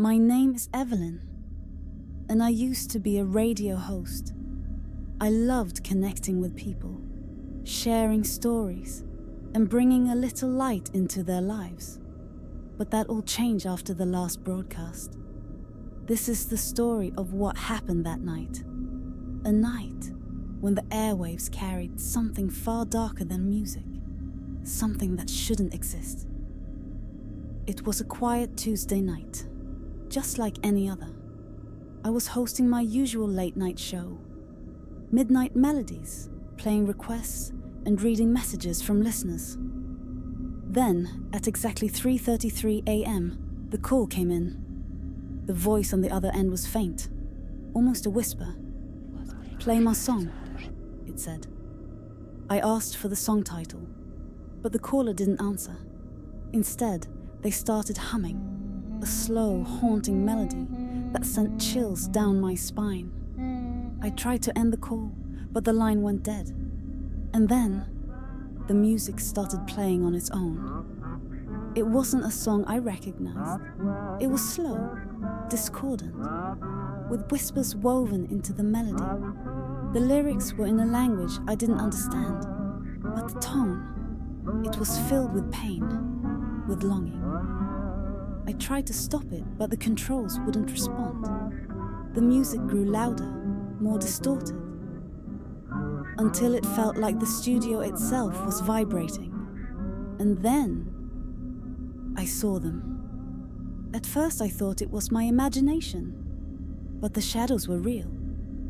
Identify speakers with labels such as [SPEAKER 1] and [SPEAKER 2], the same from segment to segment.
[SPEAKER 1] My name is Evelyn, and I used to be a radio host. I loved connecting with people, sharing stories, and bringing a little light into their lives. But that all changed after the last broadcast. This is the story of what happened that night. A night when the airwaves carried something far darker than music, something that shouldn't exist. It was a quiet Tuesday night, just like any other. I was hosting my usual late-night show, Midnight Melodies, playing requests and reading messages from listeners. Then, at exactly 3:33 a.m., the call came in. The voice on the other end was faint, almost a whisper. "Play my song," it said. I asked for the song title, but the caller didn't answer. Instead, they started humming, a slow, haunting melody that sent chills down my spine. I tried to end the call, but the line went dead. And then, the music started playing on its own. It wasn't a song I recognized. It was slow, discordant, with whispers woven into the melody. The lyrics were in a language I didn't understand, but the tone, it was filled with pain, with longing. I tried to stop it, but the controls wouldn't respond. The music grew louder, more distorted, until it felt like the studio itself was vibrating. And then I saw them. At first I thought it was my imagination, but the shadows were real.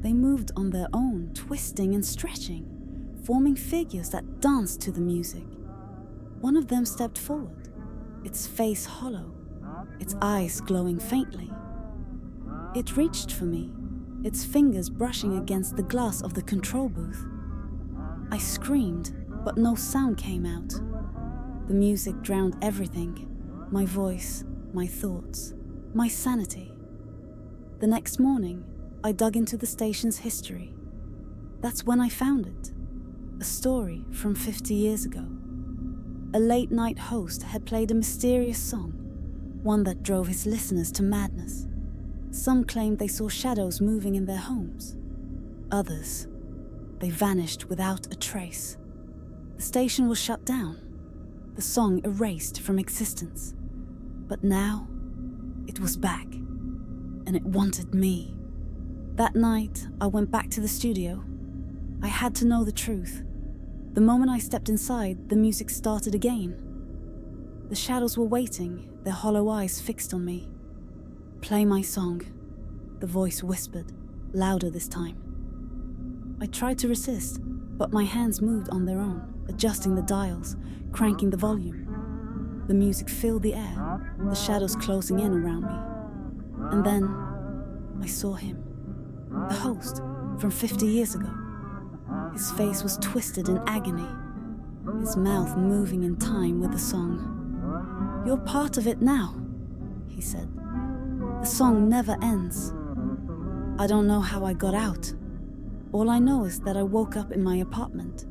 [SPEAKER 1] They moved on their own, twisting and stretching, forming figures that danced to the music. One of them stepped forward, its face hollow, its eyes glowing faintly. It reached for me, its fingers brushing against the glass of the control booth. I screamed, but no sound came out. The music drowned everything, my voice, my thoughts, my sanity. The next morning, I dug into the station's history. That's when I found it. A story from 50 years ago. A late-night host had played a mysterious song, one that drove his listeners to madness. Some claimed they saw shadows moving in their homes. Others, they vanished without a trace. The station was shut down, the song erased from existence. But now, it was back, and it wanted me. That night, I went back to the studio. I had to know the truth. The moment I stepped inside, the music started again. The shadows were waiting, their hollow eyes fixed on me. "Play my song," the voice whispered, louder this time. I tried to resist, but my hands moved on their own, adjusting the dials, cranking the volume. The music filled the air, the shadows closing in around me. And then, I saw him. The host from 50 years ago. His face was twisted in agony, his mouth moving in time with the song. "You're part of it now," he said. "The song never ends." I don't know how I got out. All I know is that I woke up in my apartment,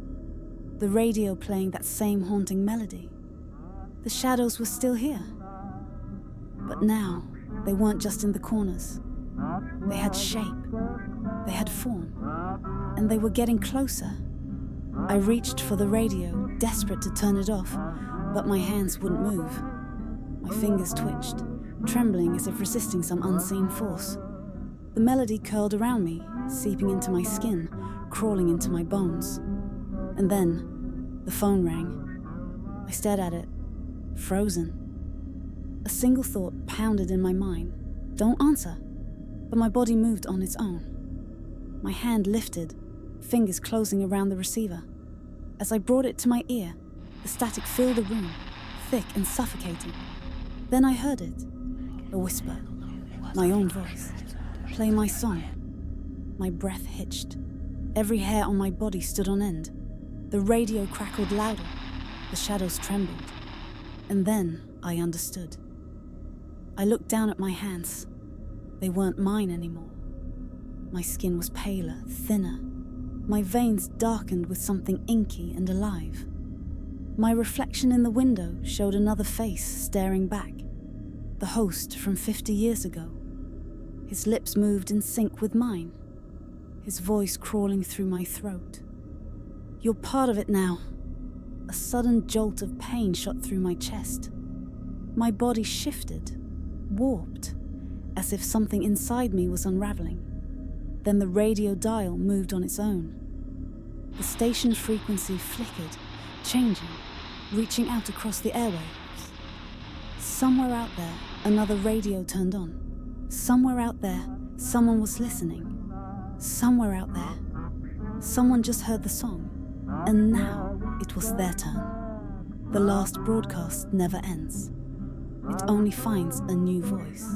[SPEAKER 1] the radio playing that same haunting melody. The shadows were still here. But now, they weren't just in the corners. They had shape, they had form, and they were getting closer. I reached for the radio, desperate to turn it off, but my hands wouldn't move. My fingers twitched, trembling as if resisting some unseen force. The melody curled around me, seeping into my skin, crawling into my bones. And then, the phone rang. I stared at it, frozen. A single thought pounded in my mind. Don't answer. But my body moved on its own. My hand lifted, fingers closing around the receiver. As I brought it to my ear, the static filled the room, thick and suffocating. Then I heard it, a whisper, my own voice. "Play my song." My breath hitched. Every hair on my body stood on end. The radio crackled louder. The shadows trembled. And then I understood. I looked down at my hands. They weren't mine anymore. My skin was paler, thinner. My veins darkened with something inky and alive. My reflection in the window showed another face staring back. the host from 50 years ago. His lips moved in sync with mine, his voice crawling through my throat. "You're part of it now." A sudden jolt of pain shot through my chest. My body shifted, warped, as if something inside me was unraveling. Then the radio dial moved on its own. The station frequency flickered, changing, reaching out across the airwaves. Somewhere out there, another radio turned on. Somewhere out there, someone was listening. Somewhere out there, someone just heard the song, and now it was their turn. The last broadcast never ends. It only finds a new voice.